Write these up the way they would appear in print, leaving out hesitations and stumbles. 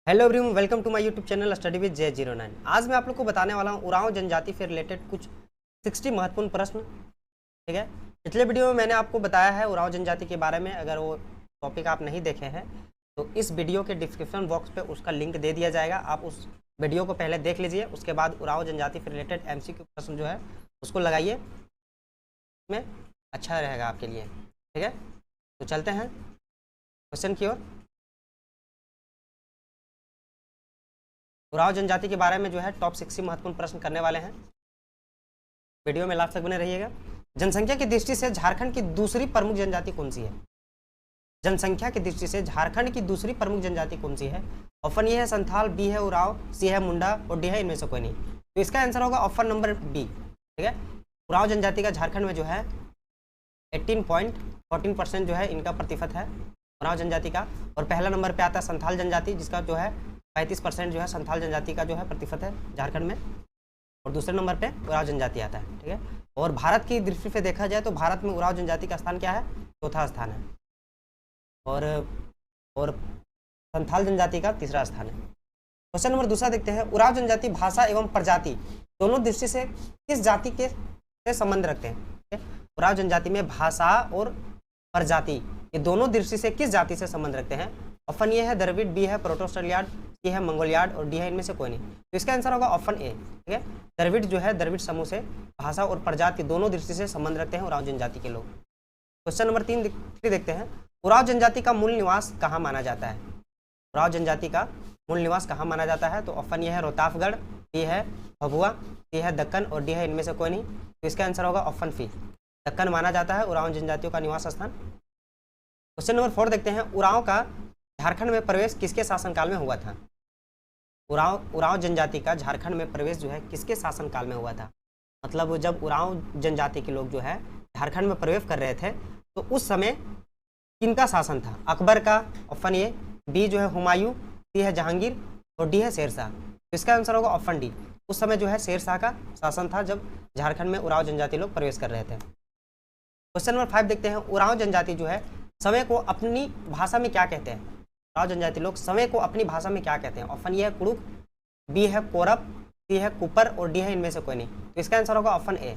Hello everyone, welcome to my YouTube channel study with J09। आज मैं आप लोग को बताने वाला हूँ उरांव जनजाति से रिलेटेड कुछ 60 महत्वपूर्ण प्रश्न। ठीक है, पिछले वीडियो में मैंने आपको बताया है उरांव जनजाति के बारे में। अगर वो टॉपिक आप नहीं देखे हैं तो इस वीडियो के डिस्क्रिप्शन बॉक्स पे उसका लिंक दे दिया जाएगा। आप उस वीडियो को पहले देख लीजिए, उसके बाद उरांव जनजाति से रिलेटेड MCQ प्रश्न जो है उसको लगाइए, में अच्छा रहेगा आपके लिए। ठीक है, तो चलते हैं क्वेश्चन की ओर। उरांव जनजाति के बारे में जो है टॉप 60 महत्वपूर्ण प्रश्न करने वाले हैं। वीडियो में लास्ट तक बने रहिएगा। जनसंख्या की दृष्टि से झारखंड की दूसरी प्रमुख जनजाति कौन सी है? जनसंख्या की दृष्टि से झारखंड की दूसरी प्रमुख जनजाति कौन सी है? ऑप्शन ए है संथाल, बी है उरांव, सी है मुंडा और डी है इनमें से कोई नहीं। तो इसका आंसर होगा ऑप्शन नंबर बी। ठीक है, उरांव जनजाति का झारखंड में जो है 18.14% जो है इनका प्रतिशत है उरांव जनजाति का। और पहला नंबर पे आता है संथाल जनजाति, जिसका जो है 35% जो है संथाल जनजाति का जो है प्रतिशत है झारखंड में। और दूसरे नंबर पे उरांव जनजाति आता है। ठीक है, और भारत की दृष्टि से देखा जाए तो भारत में उरांव जनजाति का स्थान क्या है? चौथा स्थान है। और संथाल जनजाति का तीसरा स्थान है। क्वेश्चन नंबर दूसरा देखते हैं। उरांव जनजाति भाषा एवं प्रजाति दोनों दृष्टि से किस जाति के से संबंध रखते हैं? ठीक है, उरांव जनजाति में भाषा और प्रजाति ये दोनों दृष्टि से किस जाति से संबंध रखते हैं? ऑप्शन ए है द्रविड़, बी है प्रोटोस्टलियाड, सी है मंगोलियाड और डी है इनमें से कोई नहीं। तो इसका आंसर होगा ऑप्शन ए। ठीक है, द्रविड़ जो है द्रविड़ समूह से भाषा और प्रजाति दोनों दृष्टि से संबंध रखते हैं उरांव जनजाति के लोग। क्वेश्चन नंबर 3 देखते हैं। उरांव जनजाति का मूल निवास कहाँ माना जाता है? उरांव जनजाति का मूल निवास कहाँ माना जाता है? तो ऑप्शन ए है रोहतासगढ़, बी है भभुआ, सी है दक्कन और डी है इनमें से कोई नहीं। तो इसका आंसर होगा ऑप्शन सी, दक्कन माना जाता है उरांव जनजातियों का निवास स्थान। क्वेश्चन नंबर 4 देखते हैं। उरांव का झारखंड में प्रवेश किसके शासनकाल में हुआ था? उरांव जनजाति का झारखंड में प्रवेश जो है किसके शासनकाल में हुआ था? मतलब जब उरांव जनजाति के लोग जो है झारखंड में प्रवेश कर रहे थे तो उस समय किनका शासन था? अकबर का, ऑप्शन ए, बी जो है हुमायूं, सी है जहांगीर और डी है शेरशाह। तो इसका आंसर होगा ऑप्शन डी। उस समय जो है शेरशाह का शासन था जब झारखंड में उरांव जनजाति लोग प्रवेश कर रहे थे। क्वेश्चन नंबर 5 देखते हैं। उरांव जनजाति जो है समय को अपनी भाषा में क्या कहते हैं? उरांव जनजाति लोग समय को अपनी भाषा में क्या कहते हैं? ऑप्शन ए है कुड़ुक, बी है कोरप, सी है कुपर और डी है इनमें से कोई नहीं। तो इसका आंसर होगा ऑप्शन ए।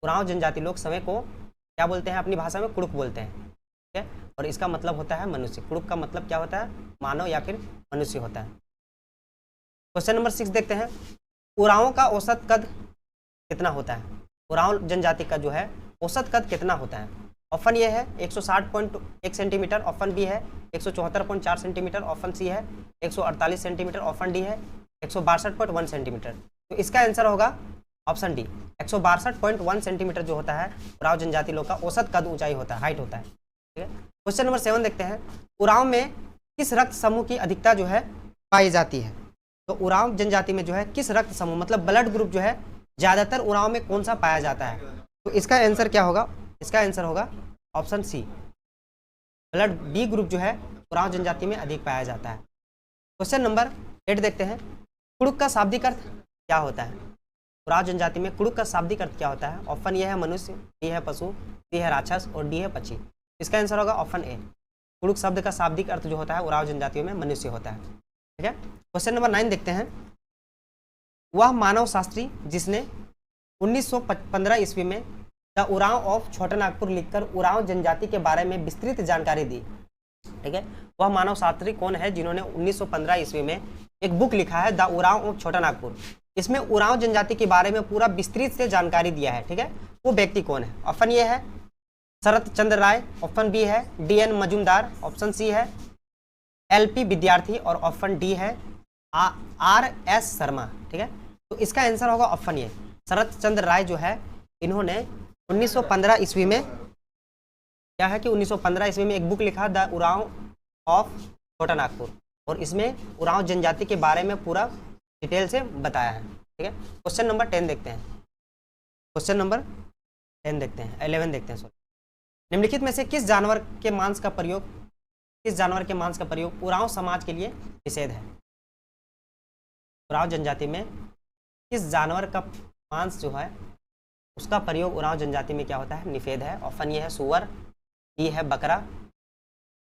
उरांव जनजाति लोग समय को क्या बोलते हैं अपनी भाषा में? कुड़ुक बोलते हैं। ठीक है, और इसका मतलब होता है मनुष्य। कुड़ुक का मतलब क्या होता है? मानव या फिर मनुष्य होता है। क्वेश्चन नंबर 6 देखते हैं। उरांव का औसत कद कितना होता है? उरांव जनजाति का जो है औसत कद कितना होता है? ऑप्शन ए है 160.1 सेंटीमीटर, ऑप्शन बी है 174.4 सेंटीमीटर, ऑप्शन सी है 148 सेंटीमीटर, ऑप्शन डी है 162.1 सेंटीमीटर। तो इसका आंसर होगा ऑप्शन डी, 162.1 सेंटीमीटर जो होता है उरांव जनजाति लोग का औसत कद ऊंचाई होता है, हाइट होता है। ठीक है, क्वेश्चन नंबर 7 देखते हैं। उरांव में किस रक्त समूह की अधिकता जो है पाई जाती है? तो उरांव जनजाति में जो है किस रक्त समूह मतलब ब्लड ग्रुप जो है ज्यादातर उरांव में कौन सा पाया जाता है? तो इसका आंसर क्या होगा? इसका आंसर होगा option C, blood B group जो है उरांव जनजाति में अधिक पाया जाता है। क्वेश्चन नंबर 8 देखते हैं। कुड़ुक का शाब्दिक अर्थ क्या होता है? उरांव जनजाति में कुड़ुक का शाब्दिक अर्थ क्या होता है? ऑप्शन ए है मनुष्य, बी है पशु, सी है राक्षस और डी है पक्षी। इसका आंसर होगा ऑप्शन ए। कुड़ुक शब्द का शाब्दिक अर्थ जो होता है उरांव जनजातियों में मनुष्य होता है। ठीक है, क्वेश्चन नंबर 9 देखते हैं। वह मानव शास्त्री जिसने 1915 ईस्वी में द उरांव ऑफ छोटानागपुर लिखकर उरांव जनजाति के बारे में विस्तृत जानकारी दी। ठीक है, वह मानव शास्त्री कौन है जिन्होंने 1915 ईस्वी में एक बुक लिखा है द उरांव ऑफ छोटानागपुर? इसमें उरांव जनजाति के बारे में पूरा विस्तृत से जानकारी दिया है। ठीक है, वो व्यक्ति कौन है? ऑप्शन ए है शरत चंद्र राय, ऑप्शन बी है DN मजूमदार, ऑप्शन सी है LP विद्यार्थी और ऑप्शन डी है RS शर्मा। ठीक है, तो इसका आंसर होगा ऑप्शन ए, शरत चंद्र राय जो है इन्होंने 1915 ईस्वी में क्या है कि 1915 ईस्वी में एक बुक लिखा द उरांव ऑफ छोटानागपुर और इसमें उरांव जनजाति के बारे में पूरा डिटेल से बताया है। ठीक है, क्वेश्चन नंबर 10 देखते हैं। क्वेश्चन नंबर 10 देखते हैं, 11 देखते हैं सॉरी। निम्नलिखित में से किस जानवर के मांस का प्रयोग उरांव समाज के लिए निषेध है? उरांव जनजाति में किस जानवर का मांस जो है उसका प्रयोग उरांव जनजाति में क्या होता है? निषेध है। ऑप्शन ए है सुअर, बी है बकरा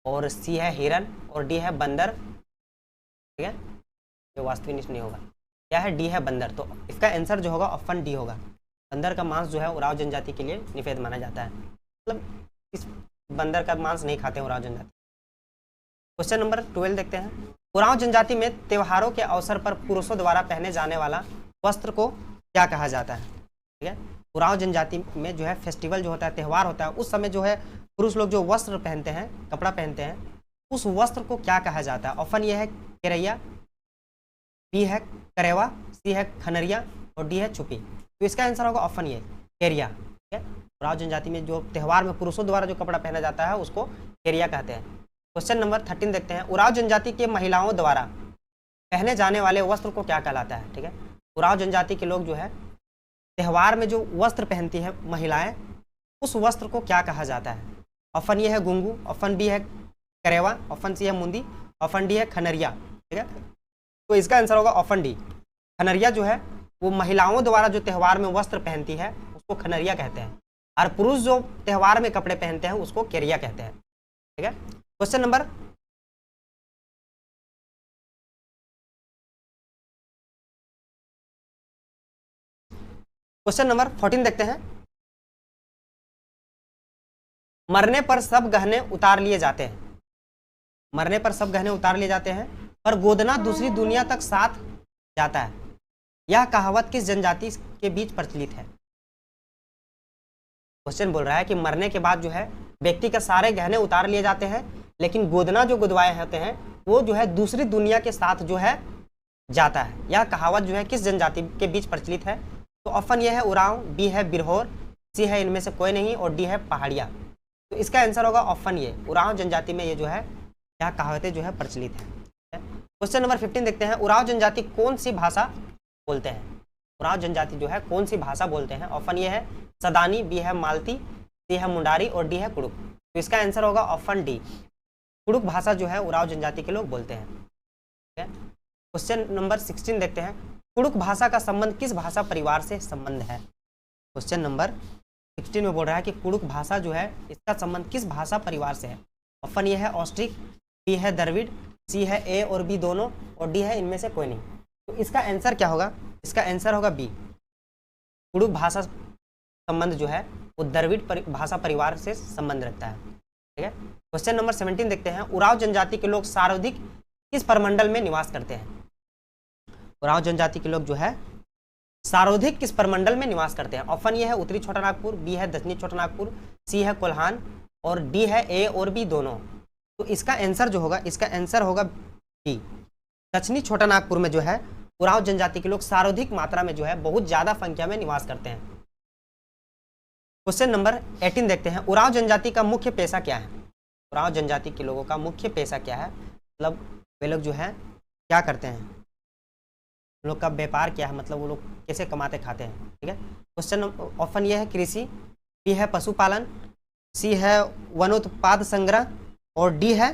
और सी है हिरन और डी है बंदर। ठीक है, ये वास्तविक नहीं होगा। क्या है, डी है बंदर। तो इसका आंसर जो होगा ऑप्शन डी होगा। बंदर का मांस जो है उराव जनजाति के लिए निषेध माना जाता है, मतलब इस बंदर का मांस नहीं खाते हैं उराव जनजाति। क्वेश्चन नंबर 12 देखते हैं। उराव जनजाति में त्योहारों के अवसर पर पुरुषों द्वारा पहने जाने वाला वस्त्र को क्या कहा जाता है? ठीक है, उराव जनजाति में जो है फेस्टिवल जो होता है, त्यौहार होता है, उस समय जो है पुरुष लोग जो वस्त्र पहनते हैं, कपड़ा पहनते हैं, उस वस्त्र को क्या कहा जाता है? ऑप्शन ये है केरैया, बी है करेवा, सी है खनरिया और डी है छुपी। तो इसका आंसर होगा ऑप्शन ये केरिया। ठीक है, उराव जनजाति में जो त्यौहार में पुरुषों द्वारा जो कपड़ा पहना जाता है उसको केरिया कहते हैं। क्वेश्चन नंबर 13 देखते हैं। उराव जनजाति के महिलाओं द्वारा पहने जाने वाले वस्त्र को क्या कहलाता है? ठीक है, उराव जनजाति के लोग जो है त्यौहार में जो वस्त्र पहनती है महिलाएं, उस वस्त्र को क्या कहा जाता है? ऑप्शन ये है गुंगू, ऑप्शन बी है करेवा, ऑप्शन सी है मुंदी, ऑप्शन डी है खनरिया। ठीक है, तो इसका आंसर होगा ऑप्शन डी खनरिया। जो है वो महिलाओं द्वारा जो त्यौहार में वस्त्र पहनती है उसको खनरिया कहते हैं, और पुरुष जो त्यौहार में कपड़े पहनते हैं उसको केरिया कहते हैं। ठीक है, क्वेश्चन नंबर क्वेश्चन नंबर 14 देखते हैं। मरने पर सब गहने उतार लिए जाते हैं, मरने पर सब गहने उतार लिए जाते हैं, पर गोदना दूसरी दुनिया तक साथ जाता है। यह कहावत किस जनजाति के बीच प्रचलित है? क्वेश्चन बोल रहा है कि मरने के बाद जो है व्यक्ति के सारे गहने उतार लिए जाते हैं, लेकिन गोदना जो गुदवाए होते हैं वो जो है दूसरी दुनिया के साथ जो है जाता है। यह कहावत जो है किस जनजाति के बीच प्रचलित है? तो ऑप्शन ये है उरांव, बी है बिरहोर, सी है इनमें से कोई नहीं और डी है पहाड़िया। तो इसका आंसर होगा ऑप्शन ये उरांव जनजाति में ये जो है यह कहावतें जो है प्रचलित है। क्वेश्चन नंबर 15 देखते हैं। उरांव जनजाति कौन सी भाषा बोलते हैं? उरांव जनजाति जो है कौन सी भाषा बोलते हैं? ऑप्शन ये है सदानी, बी है मालती, सी है मुंडारी और डी है कुड़ुक। तो इसका आंसर होगा ऑप्शन डी कुड़ुक भाषा जो है उरांव जनजाति के लोग बोलते हैं। ठीक है, क्वेश्चन नंबर 16 देखते हैं। कुड़ुक भाषा का संबंध किस भाषा परिवार से संबंध है? क्वेश्चन नंबर 16 में बोल रहा है कि कुड़ुक भाषा जो है इसका संबंध किस भाषा परिवार से है? ऑप्शन ये है ऑस्ट्रिक, बी है द्रविड़, सी है ए और बी दोनों और डी है इनमें से कोई नहीं। तो इसका आंसर क्या होगा? इसका आंसर होगा बी कुड़ुक भाषा संबंध जो है वो द्रविड़ भाषा परिवार से संबंध रखता है। ठीक है, क्वेश्चन नंबर 17 देखते हैं। उरांव जनजाति के लोग सर्वाधिक किस प्रमंडल में निवास करते हैं? उरांव जनजाति के लोग जो है सर्वाधिक किस प्रमंडल में निवास करते हैं? ऑप्शन ये है उत्तरी छोटा नागपुर, बी है दक्षिणी छोटा नागपुर, सी है कोल्हान और डी है ए और बी दोनों। तो इसका आंसर जो होगा इसका आंसर होगा बी दक्षिणी छोटा नागपुर में जो है उरांव जनजाति के लोग सर्वाधिक मात्रा में जो है बहुत ज्यादा संख्या में निवास करते हैं। क्वेश्चन नंबर 18 देखते हैं। उरांव जनजाति का मुख्य पेशा क्या है? उरांव जनजाति के लोगों का मुख्य पेशा क्या है, मतलब वे लोग जो है क्या करते हैं, उन लोग का व्यापार क्या है, मतलब वो लोग कैसे कमाते खाते हैं। ठीक है, क्वेश्चन ऑप्शन ये है कृषि, बी है पशुपालन, सी है वनोत्पाद संग्रह और डी है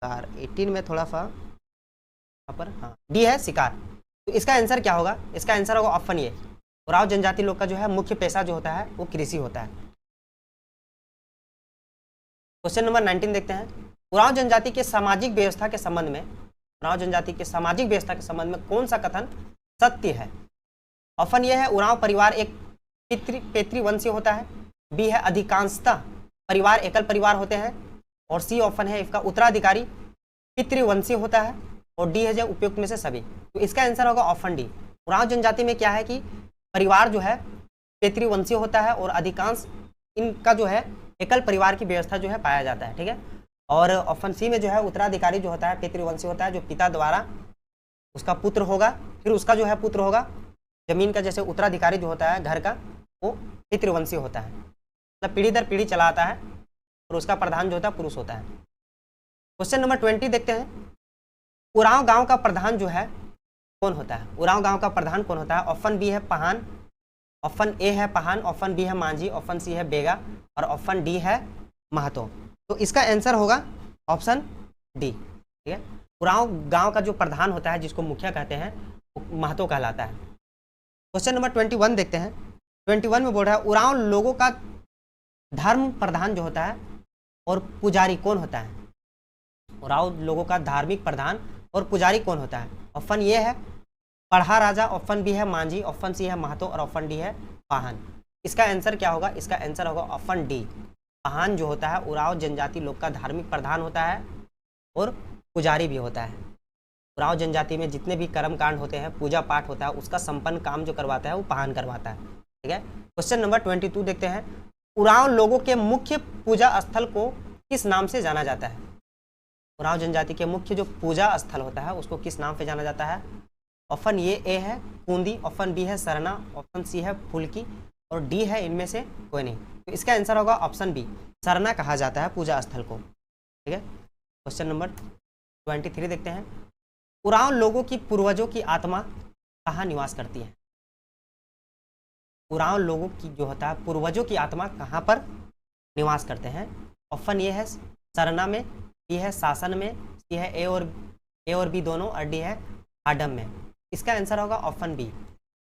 18 में थोड़ा सा यहाँ पर हाँ डी है शिकार। तो इसका आंसर क्या होगा? इसका आंसर होगा ऑप्शन ये उरांव जनजाति लोग का जो है मुख्य पेशा जो होता है वो कृषि होता है। क्वेश्चन नंबर 19 देखते हैं। उरांव जनजाति के सामाजिक व्यवस्था के संबंध में उरांव जनजाति के सामाजिक व्यवस्था के संबंध में कौन सा कथन सत्य है? ऑप्शन ये है उरांव परिवार एक पितृवंशी होता है, बी है अधिकांशतः परिवार एकल परिवार होते हैं और सी ऑप्शन है इसका उत्तराधिकारी पितृवंशी होता है और डी है जो उपयुक्त में से सभी। तो इसका आंसर होगा ऑप्शन डी उरांव जनजाति में क्या है कि परिवार जो है पितृवंशी होता है और अधिकांश इनका जो है एकल परिवार की व्यवस्था जो है पाया जाता है। ठीक है, और ऑप्शन सी में जो है उत्तराधिकारी जो होता है पितृवंशी होता है, जो पिता द्वारा उसका पुत्र होगा, फिर उसका जो है पुत्र होगा। जमीन का जैसे उत्तराधिकारी जो होता है घर का वो पितृवंशी होता है, मतलब पीढ़ी दर पीढ़ी चला आता है और उसका प्रधान जो होता है पुरुष होता है। क्वेश्चन नंबर 20 देखते हैं। उरांव गांव का प्रधान जो है कौन होता है? उरांव गांव का प्रधान कौन होता है? ऑप्शन बी है पहान, ऑप्शन ए है पहान, ऑप्शन बी है मांझी, ऑप्शन सी है बेगा और ऑप्शन डी है महतो। तो इसका आंसर होगा ऑप्शन डी। ठीक है, उरांव गांव का जो प्रधान होता है जिसको मुखिया कहते हैं वो महतो कहलाता है। क्वेश्चन नंबर 21 देखते हैं। 21 में बोल रहा है उरांव लोगों का धर्म प्रधान जो होता है और पुजारी कौन होता है? उराव लोगों का धार्मिक प्रधान और पुजारी कौन होता है? ऑप्शन ए है पढ़ा राजा, ऑप्शन बी है मांझी, ऑप्शन सी है महतो और ऑप्शन डी है पाहन। इसका आंसर क्या होगा? इसका आंसर होगा ऑप्शन डी। पाहन जो होता है उराव जनजाति लोग का धार्मिक प्रधान होता है और पुजारी भी होता है। उराव जनजाति में जितने भी कर्म कांड होते हैं, पूजा पाठ होता है, उसका संपन्न काम जो करवाता है वो पाहन करवाता है। ठीक है। क्वेश्चन नंबर 22 देखते हैं। उराव लोगों के मुख्य पूजा स्थल को किस नाम से जाना जाता है? उराव जनजाति के मुख्य जो पूजा स्थल होता है उसको किस नाम से जाना जाता है? ऑप्शन ए है कूंदी, ऑप्शन बी है सरना, ऑप्शन सी है फुल्की और डी है इनमें से कोई नहीं। तो इसका आंसर होगा ऑप्शन बी, सरना कहा जाता है पूजा स्थल को। ठीक है। क्वेश्चन नंबर 23 देखते हैं। उराव लोगों की पूर्वजों की आत्मा कहाँ निवास करती है? उराव लोगों की जो होता है पूर्वजों की आत्मा कहाँ पर निवास करते हैं? ऑप्शन ए है सरना में, बी है शासन में, सी है ए और बी दोनों और डी है हाडम में। इसका आंसर होगा ऑप्शन बी।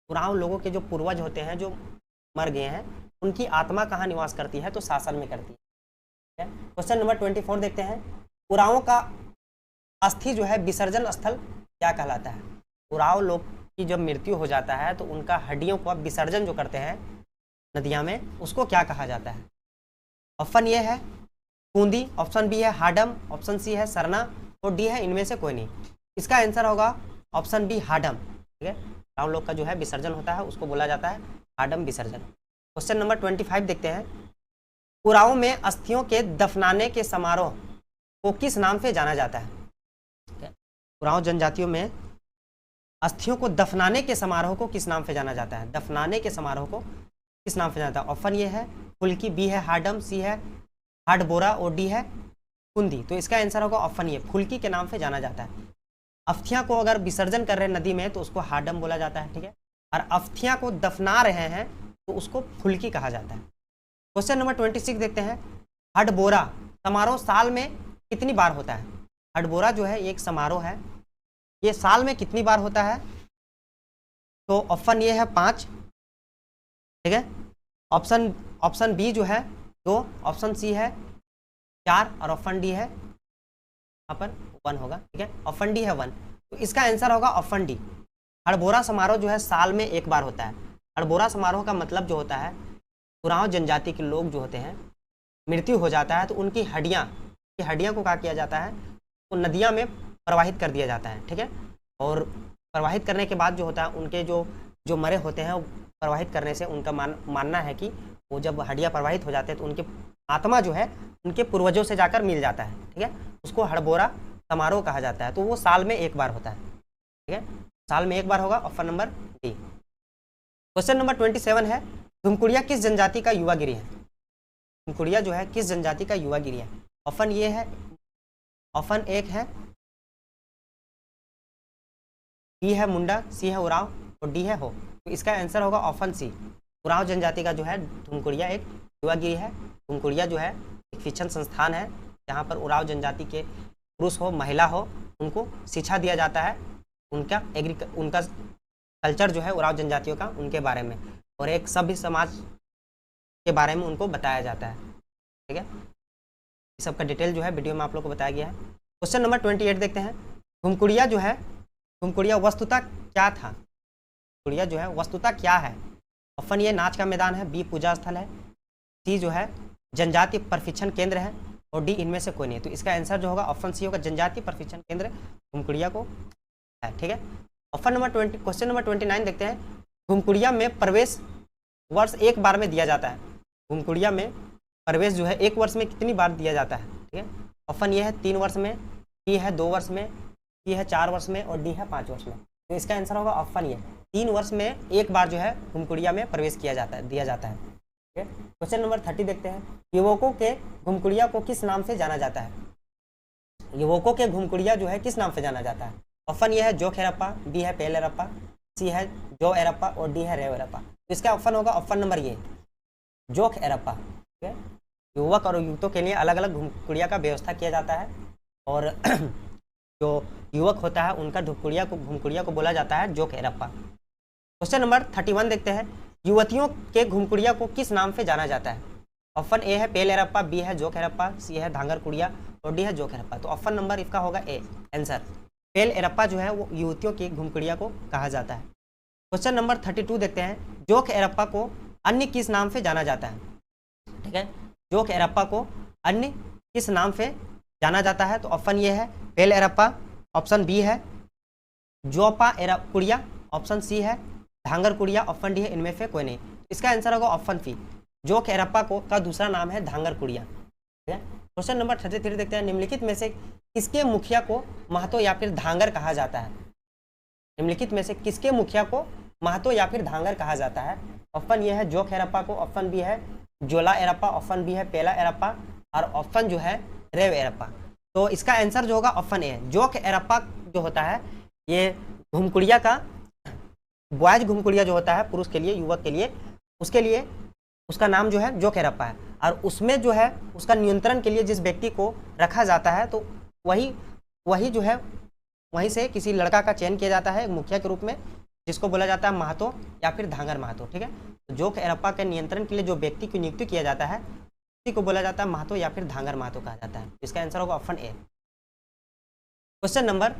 उराव लोगों के जो पूर्वज होते हैं जो मर गए हैं उनकी आत्मा कहाँ निवास करती है? तो शासन में करती है। क्वेश्चन नंबर 24 देखते हैं। उरावों का अस्थि जो है विसर्जन स्थल क्या कहलाता है? उराव लोग की जब मृत्यु हो जाता है तो उनका हड्डियों का विसर्जन जो करते हैं नदियाँ में, उसको क्या कहा जाता है? ऑप्शन ए है कूंदी, ऑप्शन बी है हाडम, ऑप्शन सी है सरना और डी है इनमें से कोई नहीं। इसका आंसर होगा ऑप्शन बी हाडम। ठीक है। उराव लोग का जो है विसर्जन होता है उसको बोला जाता है हाडम विसर्जन। क्वेश्चन नंबर 25 देखते हैं। उराव में अस्थियों के दफनाने के समारोह को किस नाम से जाना जाता है? उराव जनजातियों में अस्थियों को दफनाने के समारोह को किस नाम से जाना जाता है? दफनाने के समारोह को किस नाम से जाना जाता है? ऑप्शन ए है फुल्की, बी है हाडम, सी है हाडबोरा और डी है कुंदी। तो इसका आंसर होगा ऑप्शन ए, फुल्की के नाम से जाना जाता है। अस्थियां को अगर विसर्जन कर रहे हैं नदी में तो उसको हाडम बोला जाता है। ठीक है। और अस्थियां को दफना रहे हैं तो उसको फुल्की कहा जाता है। क्वेश्चन नंबर 26 देखते हैं। हडबोरा समारोह साल में कितनी बार होता है? हडबोरा जो है एक समारोह है, ये साल में कितनी बार होता है? तो ऑप्शन ए है 5। ठीक है। ऑप्शन बी जो है 2, ऑप्शन सी है 4 और ऑप्शन डी है यहाँ पर 1 होगा। ठीक है। ऑप्शन डी है 1। तो इसका आंसर होगा ऑप्शन डी। हड़बोरा समारोह जो है साल में एक बार होता है। हड़बोरा समारोह का मतलब जो होता है उराव जनजाति के लोग जो होते हैं मृत्यु हो जाता है तो उनकी हड्डियाँ को क्या किया जाता है? तो नदियाँ में प्रवाहित कर दिया जाता है। ठीक है। और प्रवाहित करने के बाद जो होता है उनके जो मरे होते हैं प्रवाहित करने से उनका मानना है कि वो जब हड्डियाँ प्रवाहित हो जाते हैं तो उनके आत्मा जो है उनके पूर्वजों से जाकर मिल जाता है। ठीक है। उसको हड़बोरा समारोह कहा जाता है। तो वो साल में एक बार होता है। ठीक है। साल में एक बार होगा। Option number D. Question number 27 है। धुमकुड़िया किस जनजाति का युवा गिरी है? धुमकुड़िया जो है किस जनजाति का युवा गिरी है? ऑप्शन ए है, ऑप्शन एक है, बी है मुंडा, सी है उराव और डी है हो। तो इसका आंसर होगा ऑप्शन सी। उराव जनजाति का जो है धुमकुड़िया एक युवा गिरी है। धुमकुड़िया जो है एक शिक्षण संस्थान है जहाँ पर उराव जनजाति के पुरुष हो महिला हो उनको शिक्षा दिया जाता है, उनका कल्चर जो है उराव जनजातियों का उनके बारे में और एक सभ्य समाज के बारे में उनको बताया जाता है। ठीक है। इस सब का डिटेल जो है वीडियो में आप लोग को बताया गया है। क्वेश्चन नंबर 28 देखते हैं। धुमकुड़िया जो है धुमकुड़िया वस्तुतः क्या था? धुमकुड़िया जो है वस्तुतः क्या है? ऑप्शन ए नाच का मैदान है, बी पूजा स्थल है, सी जो है जनजाति प्रशिक्षण केंद्र है और डी इनमें से कोई नहीं। तो इसका आंसर जो होगा ऑप्शन सी होगा, जनजाति प्रशिक्षण केंद्र धुमकुड़िया को है। ठीक है। ऑप्शन नंबर 20 क्वेश्चन नंबर 29 देखते हैं। धुमकुड़िया में प्रवेश वर्ष एक बार में दिया जाता है। धुमकुड़िया में प्रवेश जो है एक वर्ष में कितनी बार दिया जाता है? ठीक है। ऑप्शन ये है 3 वर्ष में, बी है 2 वर्ष में, सी है 4 वर्ष में और डी है 5 वर्ष में। तो इसका आंसर होगा ऑप्शन ये, 3 वर्ष में एक बार जो है धुमकुड़िया में प्रवेश किया जाता है, दिया जाता है। ठीक है। क्वेश्चन नंबर 30 देखते हैं। युवकों के घुमकुड़िया को किस नाम से जाना जाता है? युवकों के घुमकुड़िया जो है किस नाम से जाना जाता है? ऑप्शन ये है जोख एरप्पा, बी है पेल एरप्पा, सी है जो एरप्पा और डी है रेव एरप्पा। तो इसका ऑप्शन होगा ऑप्शन नंबर ये, जोख एरप्पा। ठीक है। युवक और युवतों के लिए अलग अलग घुमकुड़िया का व्यवस्था किया जाता है और जो युवक होता है उनका घुमकुड़िया को बोला जाता है जोख एरप्पा। क्वेश्चन नंबर 31 देखते हैं। युवतियों के घुमकुड़िया को किस नाम से जाना जाता है? ऑप्शन ए है पेल एरप्पा, बी है जोख एरप्पा, सी है धांगर कुड़िया और डी है जोक एरप्पा। तो ऑप्शन नंबर इसका होगा ए आंसर। पेल एरप्पा जो है वो युवतियों की घुमकुड़िया को कहा जाता है। क्वेश्चन नंबर 32 देखते हैं, जोक एरप्पा को अन्य किस नाम से जाना जाता है? ठीक है, जोक एरप्पा को अन्य किस नाम से जाना जाता है? तो ऑप्शन ये है पेल एरप्पा, ऑप्शन बी है जोपा कुड़िया, ऑप्शन सी है धांगर कुड़िया, ऑप्शन डी है इनमें से कोई नहीं। इसका आंसर होगा ऑप्शन सी, जोक एरप्पा को का दूसरा नाम है धांगर कुड़िया। ठीक है, क्वेश्चन नंबर 33 देखते हैं, निम्नलिखित में से किसके मुखिया को महतो या फिर धांगर कहा जाता है? निम्नलिखित में से किसके मुखिया को महतो या फिर धांगर कहा जाता है? ऑप्शन ये है जोक एरप्पा को, ऑप्शन बी है जोला एरप्पा, ऑप्शन बी है पेला एरप्पा और ऑप्शन जो है रेव एरप्पा। तो इसका आंसर जो होगा ऑप्शन ए है। जोक एरप्पा जो होता है ये घुमकुड़िया का बॉयज घुमकुड़िया जो होता है पुरुष के लिए, युवक के लिए, उसके लिए उसका नाम जो है जोक एरप्पा है। और उसमें जो है उसका नियंत्रण के लिए जिस व्यक्ति को रखा जाता है तो वही जो है वहीं से किसी लड़का का चयन किया जाता है एक मुखिया के रूप में, जिसको बोला जाता है महतो या फिर धांगर महतो। ठीक है, तो जोक एरप्पा के नियंत्रण के लिए जो व्यक्ति की नियुक्ति किया जाता है उसी को बोला जाता है महतो या फिर धांगर महतो कहा जाता है। इसका आंसर होगा ऑप्शन ए। क्वेश्चन नंबर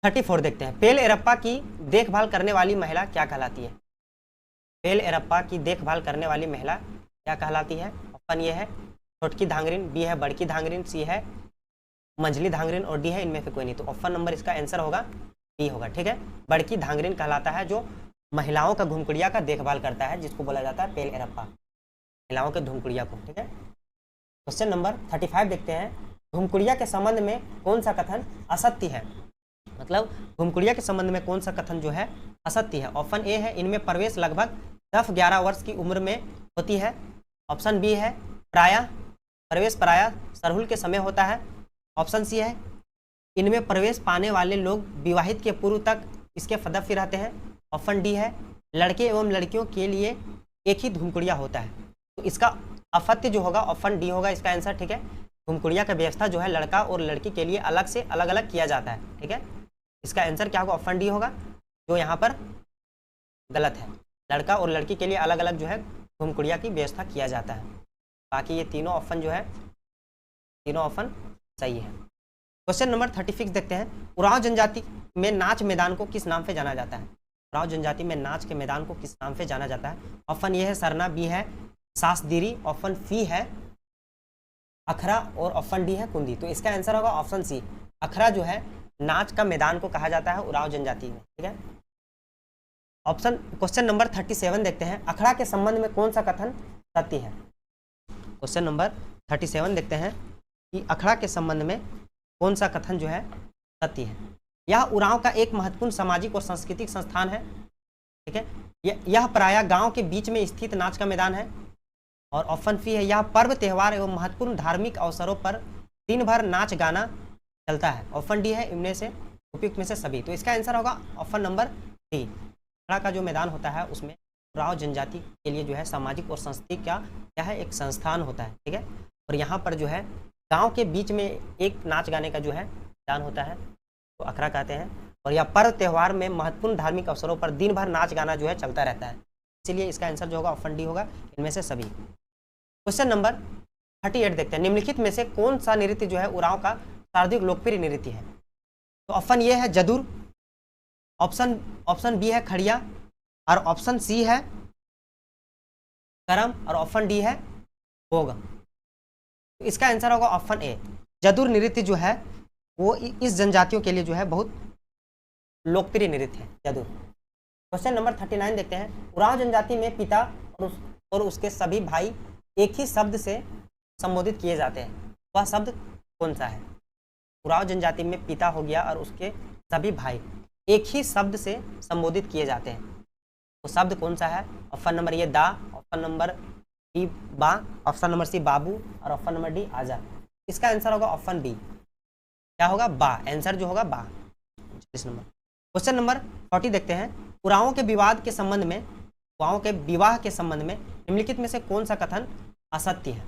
34 देखते हैं, पेल एरप्पा की देखभाल करने वाली महिला क्या कहलाती है? पेल एरप्पा की देखभाल करने वाली महिला क्या कहलाती है? ऑप्शन ये है छोटकी धांगरिन, बी है बड़की धांगरिन, सी है मंझली धांगरिन और डी है इनमें से कोई नहीं। तो ऑप्शन नंबर इसका आंसर होगा बी होगा। ठीक है, बड़की धांगरिन कहलाता है जो महिलाओं का घुमकुड़िया का देखभाल करता है, जिसको बोला जाता है पेल एरप्पा, महिलाओं के घुमकुड़िया को। ठीक है, क्वेश्चन नंबर 35 देखते हैं, घुमकुड़िया के संबंध में कौन सा कथन असत्य है? मतलब घुमकुड़िया के संबंध में कौन सा कथन जो है असत्य है? ऑप्शन ए है इनमें प्रवेश लगभग 10-11 वर्ष की उम्र में होती है, ऑप्शन बी है प्रवेश प्रायः सरहुल के समय होता है, ऑप्शन सी है इनमें प्रवेश पाने वाले लोग विवाहित के पूर्व तक इसके सदस्य रहते हैं, ऑप्शन डी है लड़के एवं लड़कियों के लिए एक ही घुमकुड़िया होता है। तो इसका असत्य जो होगा ऑप्शन डी होगा इसका आंसर। ठीक है, घुमकुड़िया का व्यवस्था जो है लड़का और लड़की के लिए अलग से अलग अलग किया जाता है। ठीक है, इसका आंसर क्या होगा? ऑप्शन डी होगा, जो यहाँ पर गलत है। लड़का और लड़की के लिए अलग अलग जो है घुमकुड़िया की व्यवस्था किया जाता है। बाकी ये तीनों ऑप्शन जो है तीनों ऑप्शन सही है। क्वेश्चन नंबर 36 देखते हैं, उरांव जनजाति में नाच मैदान को किस नाम से जाना जाता है? उरांव जनजाति में नाच के मैदान को किस नाम से जाना जाता है? ऑप्शन ये है सरना, बी है सासदीरी, ऑप्शन सी है अखरा और ऑप्शन डी है कुंदी। तो इसका आंसर होगा ऑप्शन सी, अखरा जो है नाच का मैदान को कहा जाता है उरांव जनजाति में। ठीक है, क्वेश्चन नंबर 37 देखते हैं, अखड़ा के संबंध में कौन सा कथन सत्य है? क्वेश्चन नंबर 37 देखते हैं कि अखड़ा के संबंध में कौन सा कथन जो है सत्य है? यह उरांव का एक महत्वपूर्ण सामाजिक और सांस्कृतिक संस्थान है। ठीक है, यह प्रायः गांव के बीच में स्थित नाच का मैदान है, और ऑप्शन सी है यह पर्व त्यौहार एवं महत्वपूर्ण धार्मिक अवसरों पर दिन भर नाच गाना चलता है, ऑप्शन डी है इनमें से उपयुक्त में से सभी। तो इसका आंसर होगा ऑप्शन नंबर डी, अखड़ा का जो मैदान होता है उसमें उरांव जनजाति के लिए जो है सामाजिक और सांस्कृतिक क्या है एक संस्थान होता है। ठीक है, और यहाँ पर जो है गांव के बीच में एक नाच गाने का जो है मैदान होता है तो अखड़ा कहते हैं, और यह पर्व त्यौहार में महत्वपूर्ण धार्मिक अवसरों पर दिन भर नाच गाना जो है चलता रहता है, इसीलिए इसका आंसर जो होगा ऑप्शन डी होगा इनमें से सभी। क्वेश्चन नंबर 38 देखते हैं, निम्नलिखित में से कौन सा नृत्य जो है उरांव का सर्वाधिक लोकप्रिय नृत्य है? तो ऑप्शन ये है जदूर, ऑप्शन बी है खड़िया और ऑप्शन सी है करम और ऑप्शन डी है भोग। तो इसका आंसर होगा ऑप्शन ए, जदूर नृत्य जो है वो इस जनजातियों के लिए जो है बहुत लोकप्रिय नृत्य है जदूर। क्वेश्चन नंबर 39 देखते हैं, उरांव जनजाति में पिता और उसके सभी भाई एक ही शब्द से संबोधित किए जाते हैं, वह शब्द कौन सा है? उरांव जनजाति में पिता हो गया और उसके सभी भाई एक ही शब्द से संबोधित किए जाते हैं, वो शब्द कौन सा है? ऑप्शन नंबर ये दा, ऑप्शन नंबर बी बा, ऑप्शन नंबर सी बाबू और ऑप्शन नंबर डी आजा। इसका आंसर होगा ऑप्शन बी, क्या होगा? बा, आंसर जो होगा बा। 40 नंबर। क्वेश्चन नंबर 40 देखते हैं, उरांव के विवाह के संबंध में निम्नलिखित में से कौन सा कथन असत्य है?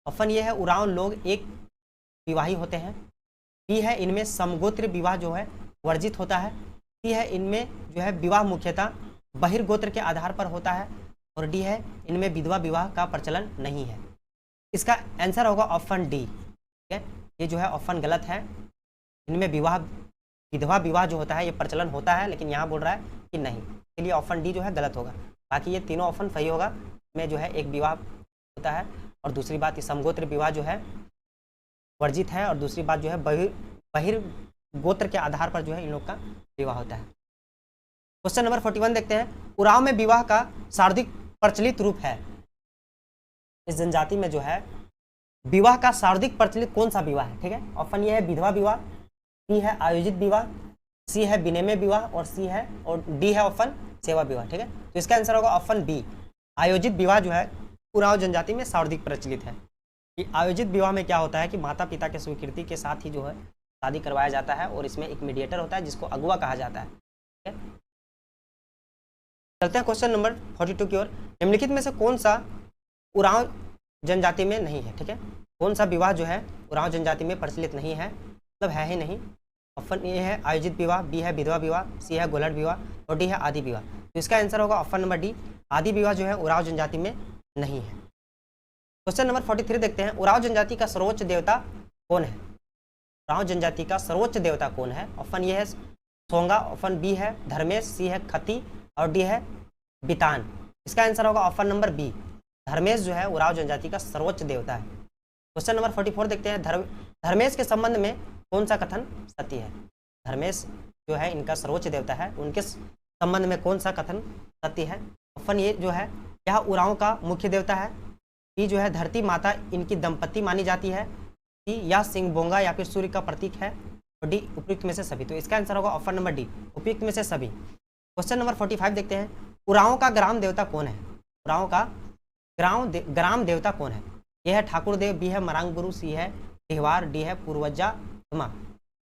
ऑप्शन ये है उरांव लोग एक विवाही होते हैं, बी है इनमें समगोत्र विवाह जो है वर्जित होता है, सी है इनमें जो है विवाह मुख्यतः बहिर्गोत्र के आधार पर होता है, और डी है इनमें विधवा विवाह का प्रचलन नहीं है। इसका आंसर होगा ऑप्शन डी, ठीक है, ये जो है ऑप्शन गलत है। इनमें विधवा विवाह जो होता है ये प्रचलन होता है, लेकिन यहाँ बोल रहा है कि नहीं, इसलिए ऑप्शन डी जो है गलत होगा। बाकी ये तीनों ऑप्शन सही होगा। में जो है एक विवाह होता है, और दूसरी बात समगोत्र विवाह जो है वर्जित है, और दूसरी बात जो है बहिर्गोत्र के आधार पर जो है इन लोग का विवाह होता है। क्वेश्चन नंबर 41 देखते हैं। उरांव में विवाह का सर्वाधिक प्रचलित रूप है। इस जनजाति में जो है विवाह का सर्वाधिक प्रचलित कौन सा विवाह है? ठीक है, ऑप्शन ये है विधवा विवाह, सी है आयोजित विवाह, सी है विनिमय विवाह, और डी है ऑप्शन सेवा विवाह। ठीक है, तो इसका आंसर होगा ऑप्शन बी, आयोजित विवाह जो है उरांव जनजाति में सर्वाधिक प्रचलित है। कि आयोजित विवाह में क्या होता है कि माता पिता के स्वीकृति के साथ ही जो है शादी करवाया जाता है, और इसमें एक मीडिएटर होता है जिसको अगुआ कहा जाता है। ठीक है, चलते हैं क्वेश्चन नंबर 42 की ओर। निम्नलिखित में से कौन सा उरांव जनजाति में नहीं है? ठीक है, कौन सा विवाह जो है उरांव जनजाति में प्रचलित नहीं है, मतलब है ही नहीं। ऑप्शन ए है आयोजित विवाह, बी है विधवा विवाह, सी है गोलट विवाह, और डी है आदि विवाह। तो इसका आंसर होगा ऑप्शन नंबर डी, आदि विवाह जो है उरांव जनजाति में नहीं है। क्वेश्चन नंबर 43 देखते हैं। उरांव जनजाति का सर्वोच्च देवता कौन है? उरांव जनजाति का सर्वोच्च देवता कौन है? ऑप्शन ए है सोंगा, ऑप्शन बी है धर्मेश, सी है खती, और डी है बितान। इसका आंसर होगा ऑप्शन नंबर बी, धर्मेश जो है उरांव जनजाति का सर्वोच्च देवता है। क्वेश्चन नंबर 44 देखते हैं। धर्मेश के संबंध में कौन सा कथन सत्य है? धर्मेश जो है इनका सर्वोच्च देवता है, उनके संबंध में कौन सा कथन सत्य है? ऑप्शन ए जो है यह उरांव का मुख्य देवता है, बी जो है धरती माता इनकी दंपत्ति मानी जाती है, सी या सिंह बोंगा या फिर सूर्य का प्रतीक है, और डी उपयुक्त में से सभी। तो इसका आंसर होगा ऑप्शन नंबर डी, उपयुक्त में से सभी। क्वेश्चन नंबर 45 देखते हैं। उरांव का ग्राम देवता कौन है? उरांव का ग्राम देवता कौन है? यह है ठाकुर देव, बी है मरांग गुरु, सी है ढिवार, डी है पूर्वजा धमा।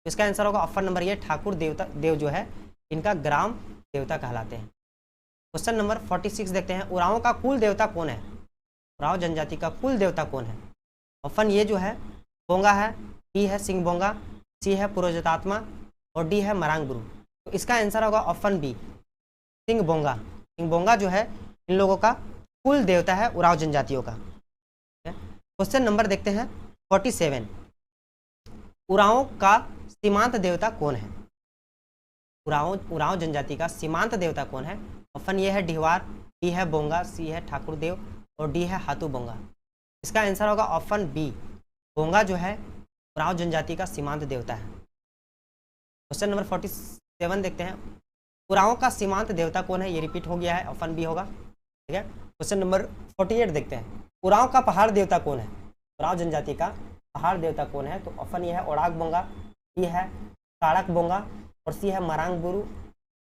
इसका आंसर होगा ऑप्शन नंबर ये, ठाकुर देव जो है इनका ग्राम देवता कहलाते हैं। क्वेश्चन नंबर 46 देखते हैं। उरांव का कुल देवता कौन है? उरांव जनजाति का कुल देवता कौन है? ऑप्शन ये जो है बोंगा है, बी है सिंह बोंगा, सी है पूर्वजतात्मा, और डी है मरांग गुरु। तो इसका आंसर होगा ऑप्शन बी, सिंह बोंगा। सिंह बोंगा जो है इन लोगों का कुल देवता है उरांव जनजातियों का। क्वेश्चन नंबर देखते हैं 47। उरांव का सीमांत देवता कौन है? उरांव जनजाति का सीमांत देवता कौन है? ऑप्शन ये है ढिवार, डी है बोंगा, सी है ठाकुर देव, और डी है हाथू बोंगा। इसका आंसर होगा ऑप्शन बी, बोंगा जो है उरांव जनजाति का सीमांत देवता है। क्वेश्चन नंबर 47 देखते हैं। उरांव का सीमांत देवता कौन है? ये रिपीट हो गया है, ऑप्शन बी होगा। ठीक है, क्वेश्चन नंबर 48 देखते हैं। उरांव का पहाड़ देवता कौन है? उरांव जनजाति का पहाड़ देवता कौन है? तो ऑप्शन ये है ओड़ाक बोंगा, बी है काड़क बोंगा, और सी है मरांग गुरु,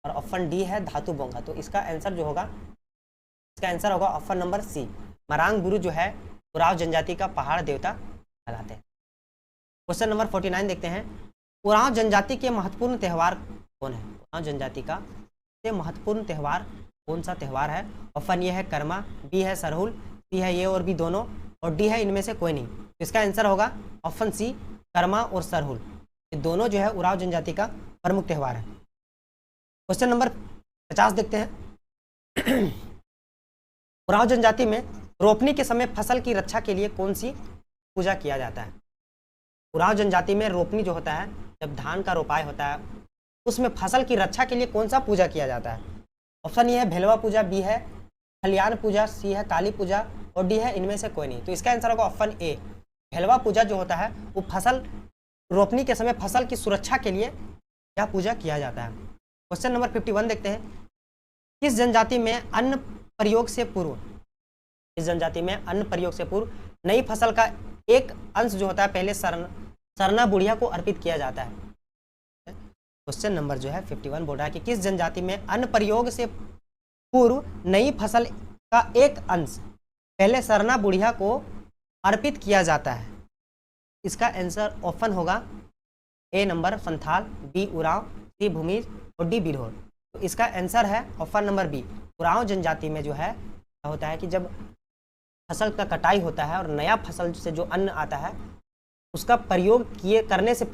और ऑप्शन डी है धातु बोंगा। तो इसका आंसर जो होगा, इसका आंसर होगा ऑप्शन नंबर सी, मरांग गुरु जो है उरांव जनजाति का पहाड़ देवता कहलाते हैं। क्वेश्चन नंबर 49 देखते हैं। उरांव जनजाति के महत्वपूर्ण त्यौहार कौन है? उरांव जनजाति का सबसे महत्वपूर्ण त्यौहार कौन सा त्यौहार है? ऑप्शन ये है कर्मा, बी है सरहुल, सी है ये और भी दोनों, और डी है इनमें से कोई नहीं। तो इसका आंसर होगा ऑप्शन सी, कर्मा और सरहुल। ये दोनों जो है उरांव जनजाति का प्रमुख त्यौहार है। क्वेश्चन नंबर 50 देखते हैं। उरांव जनजाति में रोपनी के समय फसल की रक्षा के लिए कौन सी पूजा किया जाता है? उरांव जनजाति में रोपनी जो होता है, जब धान का रोपाई होता है, उसमें फसल की रक्षा के लिए कौन सा पूजा किया जाता है? ऑप्शन ये है भेलवा पूजा, बी है खलियान पूजा, सी है काली पूजा, और डी है इनमें से कोई नहीं। तो इसका आंसर होगा ऑप्शन ए, भेलवा पूजा जो होता है वो फसल रोपनी के समय फसल की सुरक्षा के लिए यह पूजा किया जाता है। क्वेश्चन नंबर 51 देखते हैं। किस जनजाति में अन्न प्रयोग से पूर्व, इस जनजाति में अन्न प्रयोग से पूर्व नई फसल का एक अंश जो होता है पहले सरना बुढ़िया को अर्पित किया जाता है? क्वेश्चन नंबर जो है 51 बोल रहा है कि किस जनजाति में अन्न प्रयोग से पूर्व नई फसल का एक अंश पहले सरना बुढ़िया को अर्पित किया जाता है? इसका आंसर ऑप्शन होगा ए नंबर संथाल, बी उरांव, सी भूमिज, और डी बिरहोर। तो इसका आंसर है ऑप्शन नंबर बी, उरांव जनजाति में जो है होता है कि जब फसल का कटाई होता है और नया फसल से जो अन्न आता है उसका प्रयोग करने से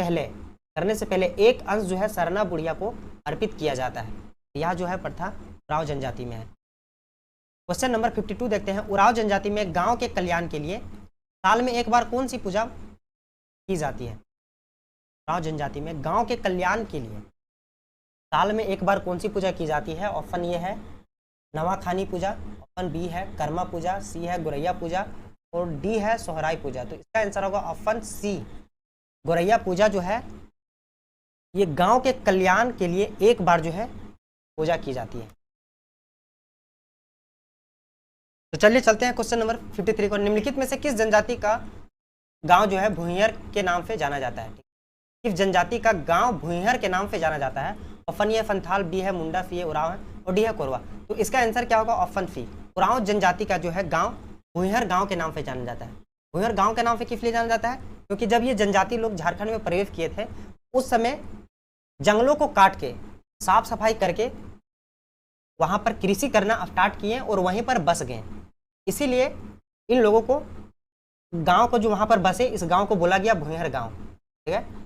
पहले एक अंश जो है सरना बुढ़िया को अर्पित किया जाता है। यह जो है प्रथा उरांव जनजाति में है। क्वेश्चन नंबर 52 देखते हैं। उरांव जनजाति में गांव के कल्याण के लिए साल में एक बार कौन सी पूजा की जाती है? उरांव जनजाति में गांव के कल्याण के लिए साल में एक बार कौन सी पूजा की जाती है? ऑप्शन ए है नवाखानी पूजा, ऑप्शन बी है कर्मा पूजा, सी है गोरैया पूजा और डी है सोहराई पूजा। तो इसका आंसर होगा ऑप्शन सी, गोरैया पूजा जो है ये गांव के कल्याण के लिए एक बार जो है पूजा की जाती है। तो चलिए चलते हैं क्वेश्चन नंबर 53 को। निम्नलिखित में से किस जनजाति का गांव जो है भूंइहर के नाम से जाना जाता है? किस जनजाति का गांव भूंइहर के नाम से जाना जाता है? ऑप्शन ए फंथाल, बी है मुंडा, सी है उरांव है और डी है कोरवा। तो इसका आंसर क्या होगा? ऑप्शन सी, उरांव जनजाति का जो है गांव भूंइहर गांव के नाम से जाना जाता है। भूंइहर गांव के नाम से किस लिए जाना जाता है? क्योंकि जब ये जनजाति लोग झारखंड में प्रवेश किए थे उस समय जंगलों को काट के साफ सफाई करके वहां पर कृषि करना स्टार्ट किए और वहीं पर बस गए। इसीलिए इन लोगों को गांव को जो वहां पर बसे इस गांव को बोला गया भूंइहर गांव, ठीक है।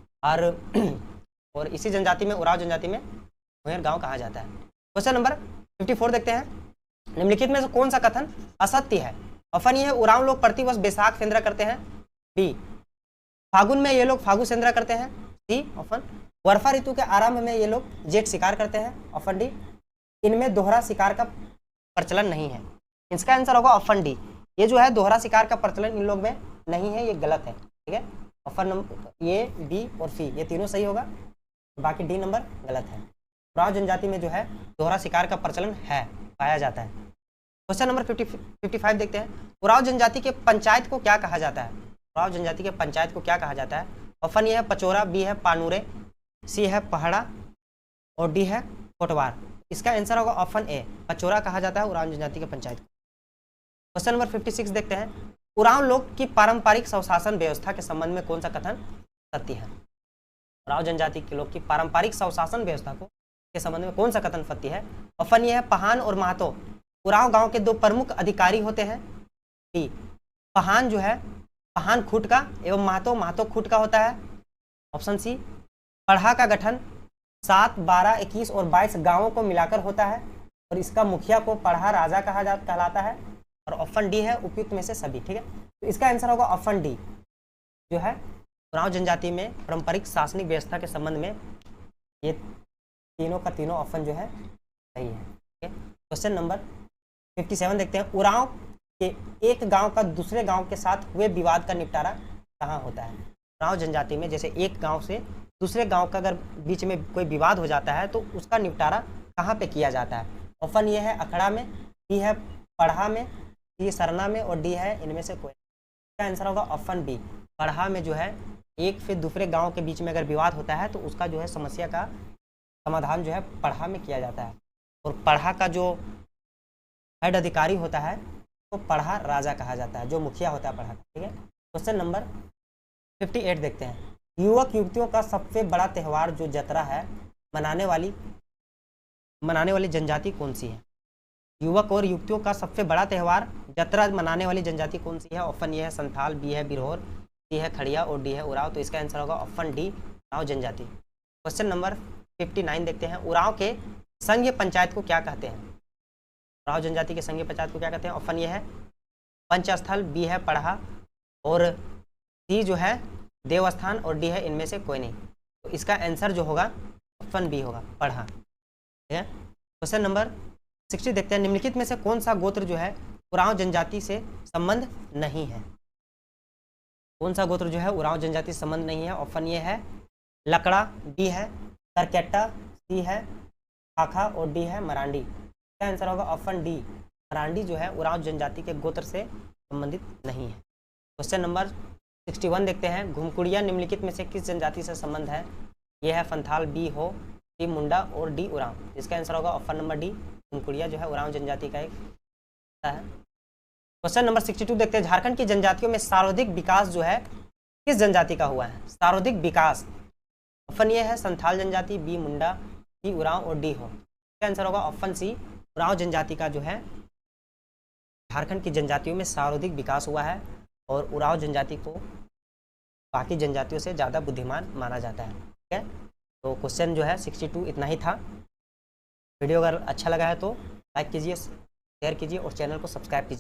और इसी जनजाति में उरांव जनजाति में भूंइहर गांव कहा जाता है। क्वेश्चन नंबर 54 देखते हैं। निम्नलिखित में से कौन सा कथन असत्य है? ऑप्शन ए है उरांव लोग प्रतिवर्ष बैसाख सेंद्रा करते हैं, बी फागुन में ये लोग फागु सेंद्रा करते हैं, सी ऑप्शन वर्षा ऋतु के आरंभ में ये लोग जेठ शिकार करते हैं, ऑप्शन डी इनमें दोहरा शिकार का प्रचलन नहीं है। इसका आंसर होगा ऑप्शन डी, ये जो है दोहरा शिकार का प्रचलन इन लोग में नहीं है, ये गलत है, ठीक है। ऑप्शन नंबर ए, बी और सी ये तीनों सही होगा, बाकी डी नंबर गलत है। उरांव जनजाति में जो है दोहरा शिकार का प्रचलन है, पाया जाता है। क्वेश्चन नंबर 55 देखते हैं। उरांव जनजाति के पंचायत को क्या कहा जाता है? उरांव जनजाति के पंचायत को क्या कहा जाता है? ऑप्शन ए है पचोरा, बी है पानूरे, सी है पहाड़ा और डी है कोटवार। इसका आंसर होगा ऑप्शन ए, पचोरा कहा जाता है उरांव जनजाति के पंचायत को। क्वेश्चन नंबर 56 देखते हैं। उरांव लोग की पारंपरिक स्वशासन व्यवस्था के संबंध में कौन सा कथन सत्य है? उरांव जनजाति के लोग की पारंपरिक स्वशासन व्यवस्था को के संबंध में कौन सा कथन सत्य है? ऑप्शन ए है पहान और महतो उरांव गांव के दो प्रमुख अधिकारी होते हैं, बी पहान जो है पहान खूट का एवं महतो खूट का होता है, ऑप्शन सी पढ़ा का गठन 7, 12, 21 और 22 गांवों को मिलाकर होता है और इसका मुखिया को पढ़ा राजा कहलाता है और ऑप्शन डी है उपयुक्त में से सभी, ठीक है। तो इसका आंसर होगा ऑप्शन डी जो है उरांव जनजाति में पारंपरिक शासनिक व्यवस्था के संबंध में ये तीनों का तीनों ऑप्शन जो है सही है, ठीक है। क्वेश्चन नंबर 57 देखते हैं। उरांव के एक गांव का दूसरे गांव के साथ हुए विवाद का निपटारा कहाँ होता है? उरांव जनजाति में जैसे एक गांव से दूसरे गांव का अगर बीच में कोई विवाद हो जाता है तो उसका निपटारा कहाँ पे किया जाता है? ऑप्शन ये है अखड़ा में, बी है पढ़ा में, सी सरना में और डी है इनमें से कोई। इसका आंसर होगा ऑप्शन बी, पढ़ा में जो है एक फिर दूसरे गांव के बीच में अगर विवाद होता है तो उसका जो है समस्या का समाधान जो है पढ़ा में किया जाता है और पढ़ा का जो हेड अधिकारी होता है तो पढ़ा राजा कहा जाता है, जो मुखिया होता है पढ़ा का, ठीक है। क्वेश्चन नंबर 58 देखते हैं। युवक युवतियों का सबसे बड़ा त्यौहार जो जतरा है मनाने वाली जनजाति कौन सी है? युवक और युवतियों का सबसे बड़ा त्यौहार जतरा मनाने वाली जनजाति कौन सी है? ऑप्शन ए है संथाल, बी है बिरहोर, सी है खड़िया और डी है उरांव। तो इसका आंसर होगा ऑप्शन डी, उरांव जनजाति। क्वेश्चन नंबर 59 देखते हैं। उरांव के संघीय पंचायत को क्या कहते हैं? उरांव जनजाति के संघीय पंचायत को क्या कहते हैं? ऑप्शन ए है पंचस्थल, बी है पढ़ा और सी जो है देवस्थान और डी है इनमें से कोई नहीं। तो इसका आंसर जो होगा ऑप्शन बी होगा, पढ़ा, ठीक है। क्वेश्चन नंबर 60 देखते हैं। निम्नलिखित में से कौन सा गोत्र जो है उरांव जनजाति से संबंध नहीं है? कौन सा गोत्र जो है उरांव जनजाति से संबंध नहीं है? ऑप्शन ए है लकड़ा, बी है करकेट्टा, सी है खाखा और डी है मरांडी। इसका आंसर होगा ऑप्शन डी, मरांडी जो है उरांव जनजाति के गोत्र से संबंधित नहीं है। क्वेश्चन नंबर 61 देखते हैं। घुमकुड़िया निम्नलिखित में से किस जनजाति से संबंध है? यह है फंथाल, बी हो, सी मुंडा और डी उरांव। इसका आंसर होगा ऑप्शन नंबर डी, घुमकुड़िया जो है उरांव जनजाति का एक हिस्सा है। क्वेश्चन नंबर 62 देखते हैं। झारखंड की जनजातियों में सर्वाधिक विकास जो है किस जनजाति का हुआ है? सर्वाधिक विकास ऑप्शन ए है संथाल जनजाति, बी मुंडा, सी उरांव और डी हो। इसका आंसर होगा ऑप्शन सी, उरांव जनजाति का जो है झारखंड की जनजातियों में सर्वाधिक विकास हुआ है और उरांव जनजाति को बाकी जनजातियों से ज़्यादा बुद्धिमान माना जाता है, ठीक है। तो क्वेश्चन जो है 62 इतना ही था। वीडियो अगर अच्छा लगा है तो लाइक कीजिए, शेयर कीजिए और चैनल को सब्सक्राइब कीजिए।